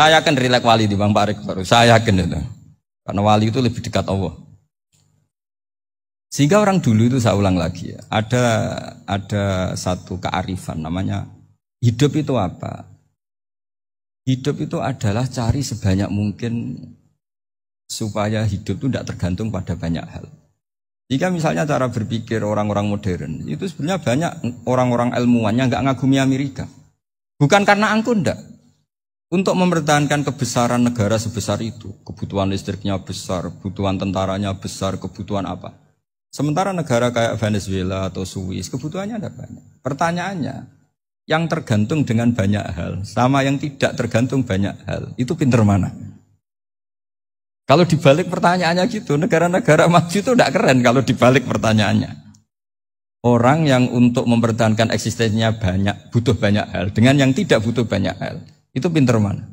Saya yakin rileks wali di Bang Pak Rektor. Saya yakin itu. Karena wali itu lebih dekat Allah. Sehingga orang dulu itu saya ulang lagi ya. Ada satu kearifan namanya hidup itu apa? Hidup itu adalah cari sebanyak mungkin supaya hidup itu tidak tergantung pada banyak hal. Jika misalnya cara berpikir orang-orang modern itu sebenarnya banyak orang-orang ilmuwan yang nggak ngagumi Amerika. Bukan karena angkuh ndak. Untuk mempertahankan kebesaran negara sebesar itu, kebutuhan listriknya besar, kebutuhan tentaranya besar, kebutuhan apa? Sementara negara kayak Venezuela atau Swiss kebutuhannya ada banyak. Pertanyaannya, yang tergantung dengan banyak hal sama yang tidak tergantung banyak hal, itu pinter mana? Kalau dibalik pertanyaannya gitu, negara-negara maju itu tidak keren kalau dibalik pertanyaannya. Orang yang untuk mempertahankan eksistensinya banyak, butuh banyak hal, dengan yang tidak butuh banyak hal, itu pinter mana?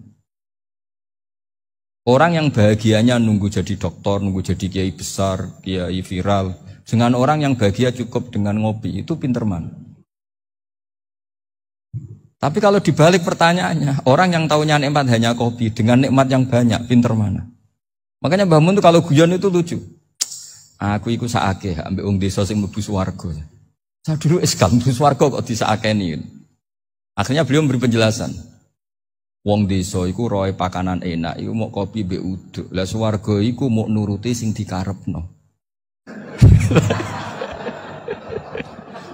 Orang yang bahagianya nunggu jadi dokter, nunggu jadi kiai besar, kiai viral, dengan orang yang bahagia cukup dengan ngopi, itu pinter mana? Tapi kalau dibalik pertanyaannya, orang yang taunya nikmat hanya kopi, dengan nikmat yang banyak, pinter mana? Makanya Mbah Mun itu kalau guyon itu lucu. Aku iku saake ambek wong desa sing mlebu swarga. Saya dulu eskal mlebu swarga kok disakeni. Akhirnya beliau memberi penjelasan. Wong desa iku roe pakanan enak, iku mau kopi mbek uduk. Lah swarga iku mau nuruti sing dikarepno.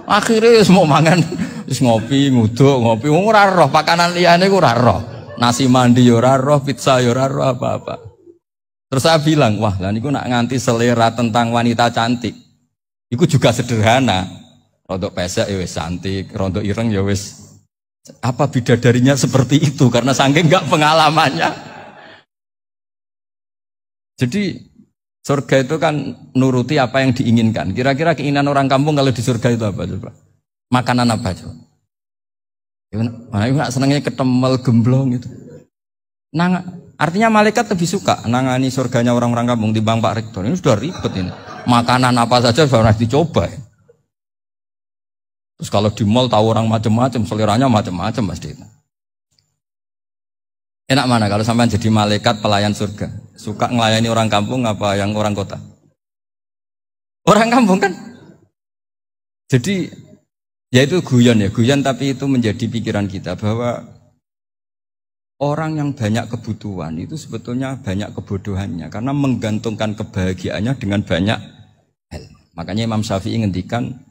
Akhirnya wis mau mangan, wis ngopi, nguduk, ngopi. Wong ora roh pakanan liyane ku ora roh. Nasi mandi yo ora roh, pizza yo ora roh apa-apa. Terus saya bilang, wah lah niku nak nganti selera tentang wanita cantik. Iku juga sederhana. Rontok pesek ya wis cantik, rontok ireng ya wis. Apa bidadarinya seperti itu karena saking enggak pengalamannya. Jadi surga itu kan nuruti apa yang diinginkan. Kira-kira keinginan orang kampung kalau di surga itu apa coba? Makanan apa coba? Nah, itu senangnya ketemel gemblong itu. Artinya malaikat lebih suka nangani surganya orang-orang kampung dibanding Pak Rektor. Ini sudah ribet ini. Makanan apa saja sudah pernah dicoba. Ya. Terus kalau di mall tahu orang macam-macam, seleranya macam-macam pasti itu. Enak mana kalau sampai jadi malaikat pelayan surga? Suka ngelayani orang kampung apa yang orang kota? Orang kampung kan? Jadi ya itu guyon ya, guyon tapi itu menjadi pikiran kita bahwa orang yang banyak kebutuhan itu sebetulnya banyak kebodohannya karena menggantungkan kebahagiaannya dengan banyak hal. Makanya Imam Syafi'i ngendikan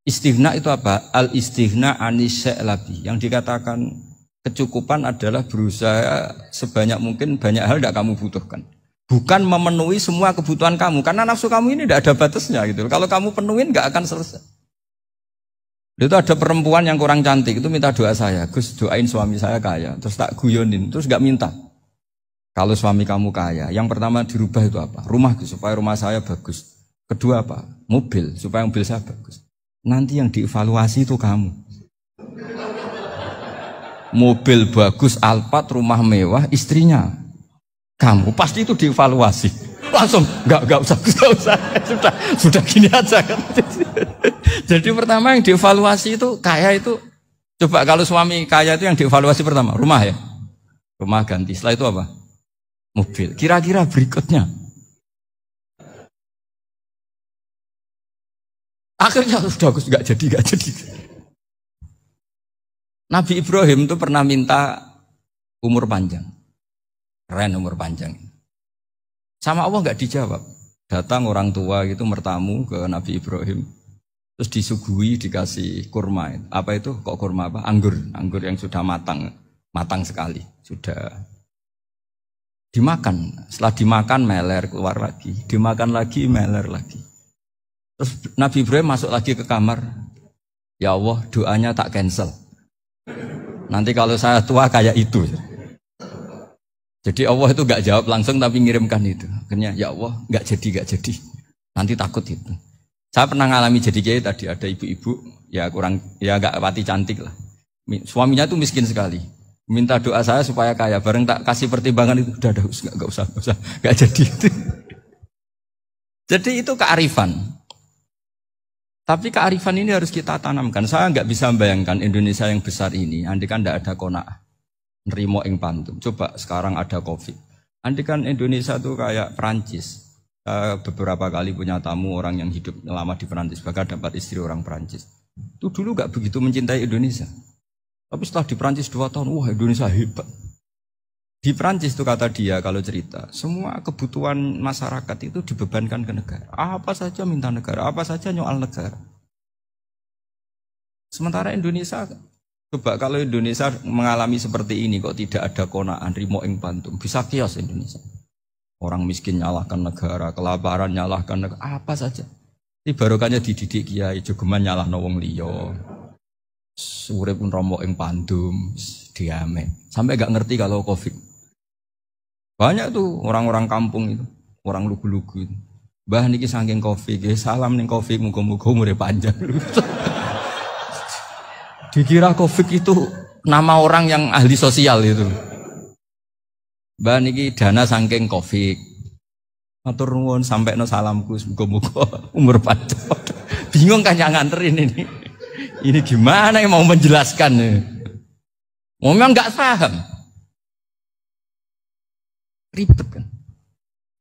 istighna itu apa? Al-istighna anisya'i. Yang dikatakan kecukupan adalah berusaha sebanyak mungkin banyak hal tidak kamu butuhkan. Bukan memenuhi semua kebutuhan kamu karena nafsu kamu ini tidak ada batasnya gitu. Kalau kamu penuhin nggak akan selesai. Itu ada perempuan yang kurang cantik itu minta doa saya, Gus doain suami saya kaya, terus tak guyonin, terus gak minta. Kalau suami kamu kaya, yang pertama dirubah itu apa? Rumah Gus, supaya rumah saya bagus. Kedua apa? Mobil, supaya mobil saya bagus. Nanti yang dievaluasi itu kamu. Mobil bagus, Alphard, rumah mewah, istrinya kamu pasti itu dievaluasi. Langsung enggak usah sudah gini aja kan. Jadi pertama yang dievaluasi itu kaya itu coba kalau suami kaya itu yang dievaluasi pertama rumah ya, rumah ganti. Setelah itu apa? Mobil. Kira-kira berikutnya akhirnya sudah Gus nggak jadi. Nabi Ibrahim itu pernah minta umur panjang, keren umur panjang. Sama Allah nggak dijawab. Datang orang tua gitu mertamu ke Nabi Ibrahim. Terus disuguhi dikasih kurma. Apa itu? Kok kurma apa? Anggur yang sudah matang sekali. Sudah dimakan. Setelah dimakan meler keluar lagi. Dimakan lagi meler lagi. Terus Nabi Ibrahim masuk lagi ke kamar. Ya Allah doanya tak cancel. Nanti kalau saya tua kayak itu. Jadi Allah itu gak jawab langsung tapi ngirimkan itu. Akhirnya ya Allah gak jadi. Nanti takut itu. Saya pernah ngalami jadi kiai tadi ada ibu-ibu ya gak pati cantik lah. Suaminya tuh miskin sekali. Minta doa saya supaya kaya. Bareng tak kasih pertimbangan itu udah gak usah gak jadi itu. Jadi itu kearifan. Tapi kearifan ini harus kita tanamkan. Saya gak bisa membayangkan Indonesia yang besar ini andai kan gak ada qanaah. nerimo ing pantum. Coba sekarang ada Covid. Andai kan Indonesia tuh kayak Prancis. Beberapa kali punya tamu orang yang hidup lama di Prancis, bahkan dapat istri orang Prancis. Itu dulu gak begitu mencintai Indonesia. Tapi setelah di Prancis 2 tahun, wah Indonesia hebat. Di Prancis itu kata dia kalau cerita, semua kebutuhan masyarakat itu dibebankan ke negara. Apa saja minta negara, apa saja nyoal negara. Sementara Indonesia, coba kalau Indonesia mengalami seperti ini kok tidak ada konaan rimo ing pantum, bisa kios Indonesia. Orang miskin nyalahkan negara, kelaparan nyalahkan negara, apa saja. Ini barokahnya dididik kiai, jogeman nyalahno wong liya. Urip pun romo ing pandum, diame. Sampai gak ngerti kalau Covid. Banyak tuh orang-orang kampung itu, orang lugu-lugu itu. Mbah niki saking Covid, salam ning Covid, muga-muga umure panjang. Dikira Covid itu nama orang yang ahli sosial itu. Mbah niki dana saking Covid. Matur nuwun sampekno salamku muga-muga umur panjang. Bingung kan yang nganterin ini. Ini gimana yang mau menjelaskan? Memang enggak paham. Ribet kan.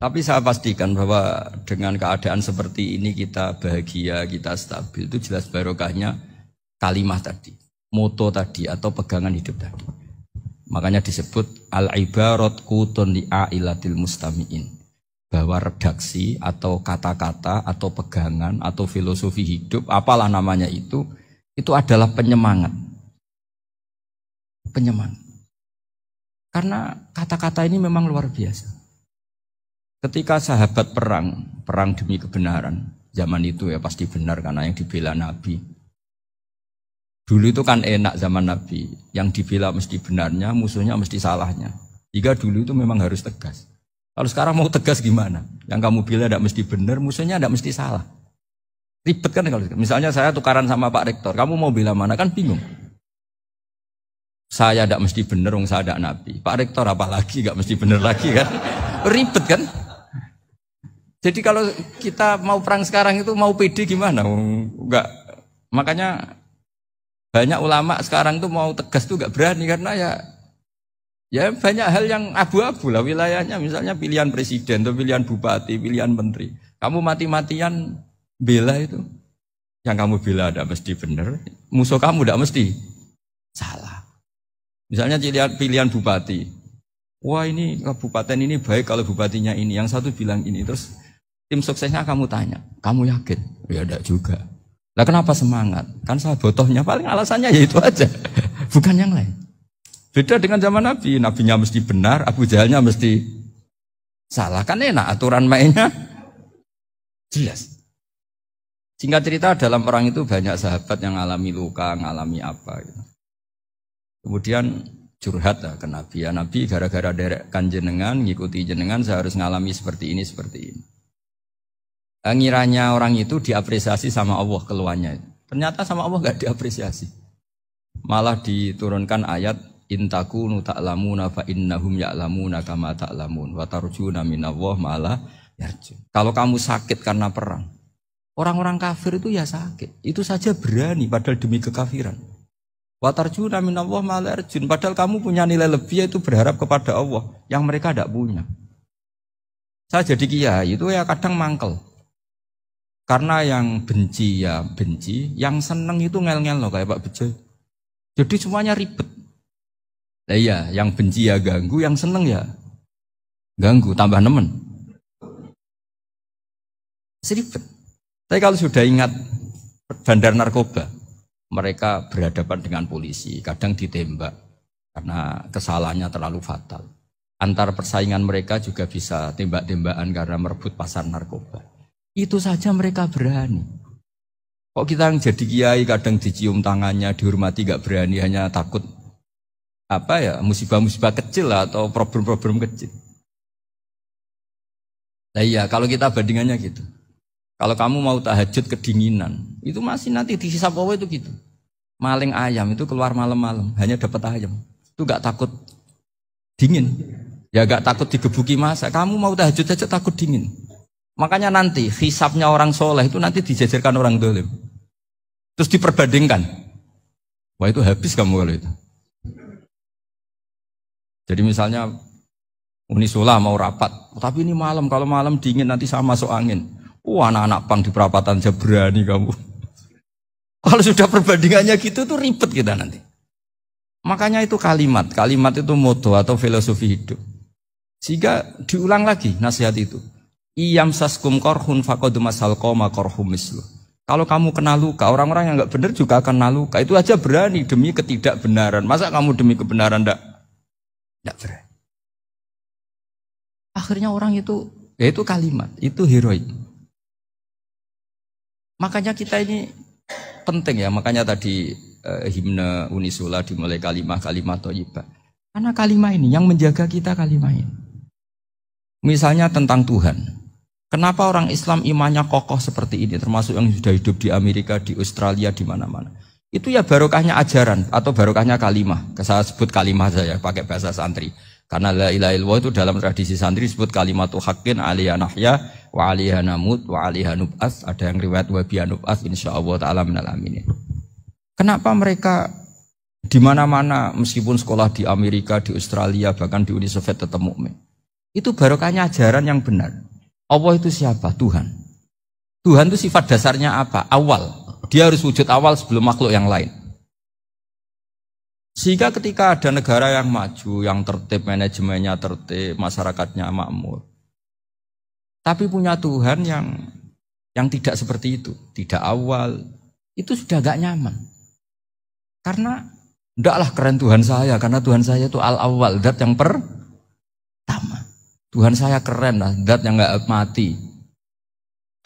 Tapi saya pastikan bahwa dengan keadaan seperti ini kita bahagia, kita stabil, itu jelas barokahnya kalimat tadi, moto tadi atau pegangan hidup tadi. Makanya disebut al-ibarat qutun li'ailatil mustami'in. Bahwa redaksi atau kata-kata atau pegangan atau filosofi hidup, apalah namanya itu adalah penyemangat. Penyemangat. Karena kata-kata ini memang luar biasa. Ketika sahabat perang demi kebenaran, zaman itu ya pasti benar karena yang dibela Nabi. Dulu itu kan enak zaman Nabi, yang dibela mesti benarnya, musuhnya mesti salahnya. Jika dulu itu memang harus tegas. Kalau sekarang mau tegas gimana? Yang kamu bela tidak mesti benar, musuhnya tidak mesti salah. Ribet kan kalau misalnya saya tukaran sama Pak Rektor, kamu mau bela mana kan bingung. Saya tidak mesti benar, saya tidak Nabi. Pak Rektor apalagi nggak mesti benar lagi kan? Ribet kan? Jadi kalau kita mau perang sekarang itu mau pede gimana? Enggak. Makanya banyak ulama sekarang tuh mau tegas tuh nggak berani karena ya banyak hal yang abu-abu lah wilayahnya. Misalnya pilihan presiden atau pilihan bupati, pilihan menteri. Kamu mati-matian bela itu. Yang kamu bela tidak mesti benar. Musuh kamu tidak mesti salah. Misalnya pilihan bupati. Wah ini kabupaten ini baik kalau bupatinya ini. Yang satu bilang ini. Terus tim suksesnya kamu tanya. Kamu yakin? Ya tidak juga. Lah kenapa semangat? Kan saya botohnya paling alasannya ya itu aja. Bukan yang lain. Beda dengan zaman Nabi. Nabinya mesti benar, Abu Jahalnya mesti salah. Kan enak aturan mainnya jelas. Singkat cerita dalam perang itu banyak sahabat yang alami luka, ngalami apa gitu. Kemudian curhat lah ke Nabi. Ya Nabi gara-gara derekkan jenengan, ngikuti jenengan saya harus ngalami seperti ini, seperti ini. Ngiranya orang itu diapresiasi sama Allah keluarnya. Ternyata sama Allah gak diapresiasi. Malah diturunkan ayat intakunu ta'lamuna fa innahum ya'lamuna kama ta'lamun wa tarjuna minallah ma'ala yarjun. Kalau kamu sakit karena perang, orang-orang kafir itu ya sakit. Itu saja berani padahal demi kekafiran. Wa tarjuna minallah ma'ala yarjun. Padahal kamu punya nilai lebih yaitu berharap kepada Allah yang mereka tidak punya. Saya jadi kiai itu ya kadang mangkel. Karena yang benci ya benci, yang seneng itu ngel-ngel loh kayak Pak Bejo. Jadi semuanya ribet. Nah iya, yang benci ya ganggu, yang seneng ya ganggu, tambah nemen. Seribet. Tapi kalau sudah ingat bandar narkoba, mereka berhadapan dengan polisi, kadang ditembak karena kesalahannya terlalu fatal. Antar persaingan mereka juga bisa tembak-tembakan karena merebut pasar narkoba. Itu saja mereka berani. Kok kita yang jadi kiai kadang dicium tangannya, dihormati gak berani, hanya takut apa ya musibah-musibah kecil lah, atau problem-problem kecil. Nah iya, kalau kita bandingannya gitu. Kalau kamu mau tahajud kedinginan, itu masih nanti dihisab Allah itu gitu. Maling ayam itu keluar malam-malam, hanya dapat ayam. Itu gak takut dingin. Ya gak takut digebuki masa. Kamu mau tahajud aja takut dingin. Makanya nanti hisabnya orang soleh itu nanti dijajarkan orang dolim. Terus diperbandingkan. Wah itu habis kamu kalau itu. Jadi misalnya Unisula mau rapat, tapi ini malam, kalau malam dingin nanti sama masuk angin. Anak-anak pang di perapatan aja berani kamu. Kalau sudah perbandingannya gitu tuh ribet kita nanti. Makanya itu kalimat itu moto atau filosofi hidup. Sehingga diulang lagi nasihat itu. Iyam saskum korhun faqad masal qoma korhum mislu. Kalau kamu kena luka, orang-orang yang enggak benar juga akan kena luka. Itu aja berani demi ketidakbenaran. Masa kamu demi kebenaran enggak berani? Akhirnya orang itu, ya itu kalimat, itu heroik. Makanya kita ini penting ya, makanya tadi himne Unisula dimulai kalimat thayyibah. Karena kalimat ini yang menjaga kita kalimat ini. Misalnya tentang Tuhan. Kenapa orang Islam imannya kokoh seperti ini, termasuk yang sudah hidup di Amerika, di Australia, di mana-mana. Itu ya barokahnya ajaran atau barokahnya kalimah. Saya sebut kalimah saja pakai bahasa santri. Karena la ilaha illallah itu dalam tradisi santri disebut kalimatu haqqin alaiha nahya wa alaiha namut wa alaiha nub'ats. Ada yang riwayat wa biha nub'ats insyaallah taala minal aminin. Kenapa mereka di mana-mana meskipun sekolah di Amerika, di Australia, bahkan di Uni Soviet tetap mukmin? Itu barokahnya ajaran yang benar. Allah itu siapa? Tuhan. Tuhan itu sifat dasarnya apa? Awal. Dia harus wujud awal sebelum makhluk yang lain. Sehingga ketika ada negara yang maju, yang tertib, manajemennya tertib, masyarakatnya makmur, tapi punya Tuhan yang tidak seperti itu, tidak awal, itu sudah gak nyaman. Karena ndaklah keren Tuhan saya, karena Tuhan saya itu al-awwal, zat yang pertama. Tuhan saya keren lah, zat yang gak mati.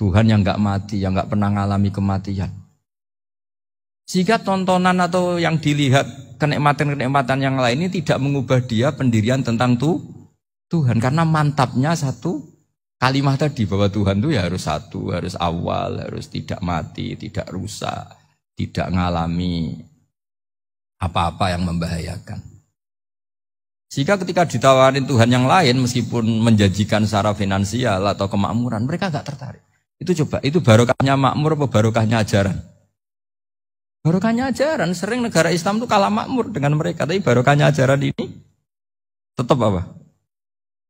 Tuhan yang gak mati, yang gak pernah ngalami kematian. Sehingga tontonan atau yang dilihat kenikmatan-kenikmatan yang lain ini tidak mengubah dia pendirian tentang Tuhan. Karena mantapnya satu kalimat tadi bahwa Tuhan itu ya harus satu, harus awal, harus tidak mati, tidak rusak, tidak ngalami apa-apa yang membahayakan. Sehingga ketika ditawarin Tuhan yang lain meskipun menjanjikan secara finansial atau kemakmuran, mereka gak tertarik. Itu coba, itu barokahnya makmur apa barokahnya ajaran? Barokahnya ajaran, sering negara Islam itu kalah makmur dengan mereka. Tapi barokahnya ajaran ini tetap apa?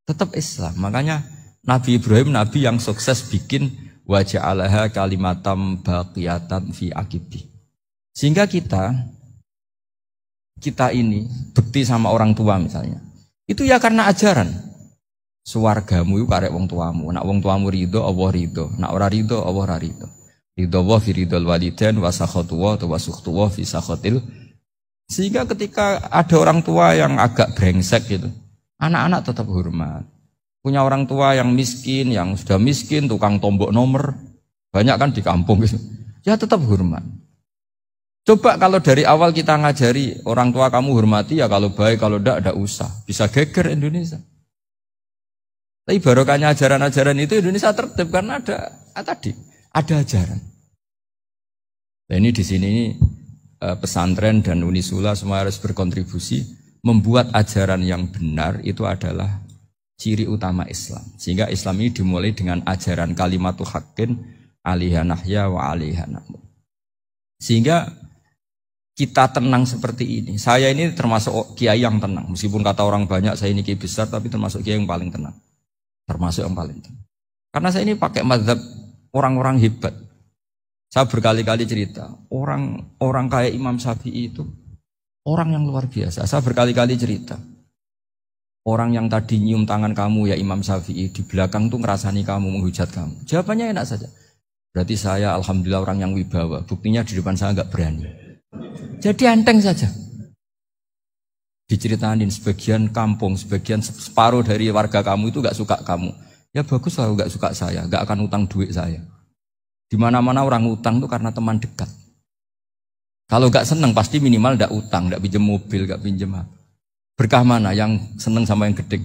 Tetap Islam. Makanya Nabi Ibrahim, Nabi yang sukses bikin waja'alaha kalimatam baqiyatan fi aqibi. Sehingga kita ini bekti sama orang tua misalnya. Itu ya karena ajaran. Suwargamu itu karek wong tuamu. Nak wong tuamu ridho, Allah ridho. Nak ora ridho, Allah ora ridho. Ridho wa fi ridhol walidain wa sakhatu wa sukhtu wa fi sakhatil. Sehingga ketika ada orang tua yang agak brengsek gitu, anak-anak tetap hormat. Punya orang tua yang miskin, yang sudah miskin, tukang tombok nomor, banyak kan di kampung gitu. Ya tetap hormat. Coba kalau dari awal kita ngajari orang tua kamu hormati ya, kalau baik, kalau enggak usah. Bisa geger Indonesia. Tapi barokahnya ajaran-ajaran itu Indonesia tertib karena ada ajaran. Nah ini di sini pesantren dan Unisula semua harus berkontribusi membuat ajaran yang benar itu adalah ciri utama Islam. Sehingga Islam ini dimulai dengan ajaran kalimatu haqqin alaiha nahya wa alaiha namut. Sehingga kita tenang seperti ini. Saya ini termasuk kiai yang tenang. Meskipun kata orang banyak saya ini kiai besar, tapi termasuk kiai yang paling tenang. Termasuk yang paling tenang. Karena saya ini pakai mazhab orang-orang hebat. Saya berkali-kali cerita, orang kayak Imam Syafi'i itu orang yang luar biasa. Saya berkali-kali cerita, orang yang tadi nyium tangan kamu ya Imam Syafi'i, di belakang tuh ngerasani kamu, menghujat kamu. Jawabannya enak saja. Berarti saya alhamdulillah orang yang wibawa. Buktinya di depan saya nggak berani. Jadi enteng saja. Diceritain sebagian kampung, sebagian separuh dari warga kamu itu nggak suka kamu. Ya bagus lah nggak suka saya, nggak akan utang duit saya. Di mana-mana orang utang itu karena teman dekat. Kalau nggak seneng pasti minimal nggak utang, nggak pinjam mobil, nggak pinjam apa. Berkah mana yang seneng sama yang gede?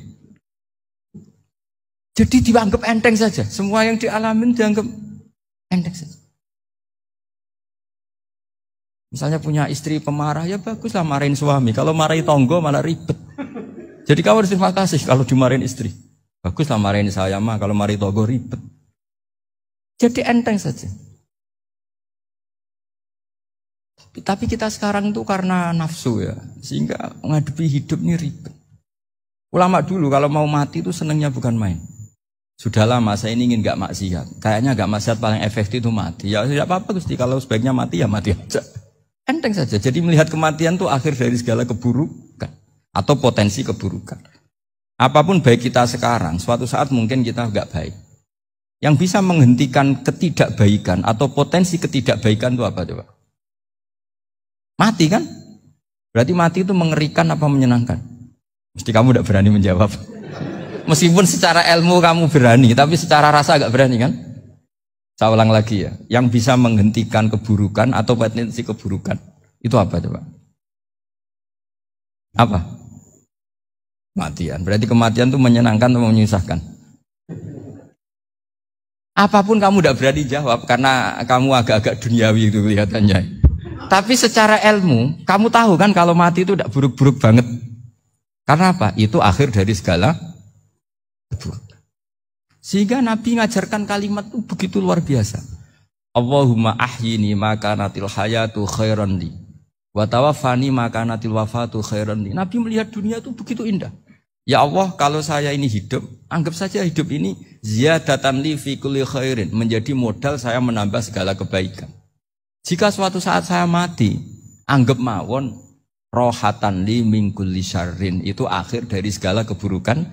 Jadi dianggap enteng saja. Semua yang dialamin dianggap enteng saja. Misalnya punya istri pemarah, ya baguslah marahin suami. Kalau marahin tonggo malah ribet. Jadi kamu harus terima kasih kalau dimarahin istri. Baguslah marahin saya mah, kalau marahin tonggo ribet. Jadi enteng saja. Tapi kita sekarang itu karena nafsu ya, sehingga menghadapi hidup ini ribet. Ulama dulu kalau mau mati itu senengnya bukan main. Sudah lama saya ini ingin gak maksiat. Kayaknya gak maksiat paling efektif itu mati. Ya tidak apa-apa Gusti, kalau sebaiknya mati ya mati aja. Enteng saja. Jadi melihat kematian itu akhir dari segala keburukan atau potensi keburukan. Apapun baik kita sekarang, suatu saat mungkin kita gak baik. Yang bisa menghentikan ketidakbaikan atau potensi ketidakbaikan itu apa coba? Mati kan? Berarti mati itu mengerikan apa menyenangkan? Mesti kamu tidak berani menjawab. Meskipun secara ilmu kamu berani, tapi secara rasa agak berani kan? Saya ulang lagi ya. Yang bisa menghentikan keburukan atau potensi keburukan itu apa coba? Apa? Kematian. Berarti kematian itu menyenangkan atau menyusahkan? Apapun kamu tidak berani jawab karena kamu agak-agak duniawi itu kelihatannya. Tapi secara ilmu, kamu tahu kan kalau mati itu tidak buruk-buruk banget. Karena apa? Itu akhir dari segala keburukan. Sehingga Nabi ngajarkan kalimat itu begitu luar biasa. Allahumma ahyini maka natil hayatu khairan li wa tawaffani maka natil wafatu khairan li. Nabi melihat dunia itu begitu indah. Ya Allah, kalau saya ini hidup, anggap saja hidup ini ziyadatan li fi kulli khairin, menjadi modal saya menambah segala kebaikan. Jika suatu saat saya mati, anggap mawon rohatan li min kulli syarrin, itu akhir dari segala keburukan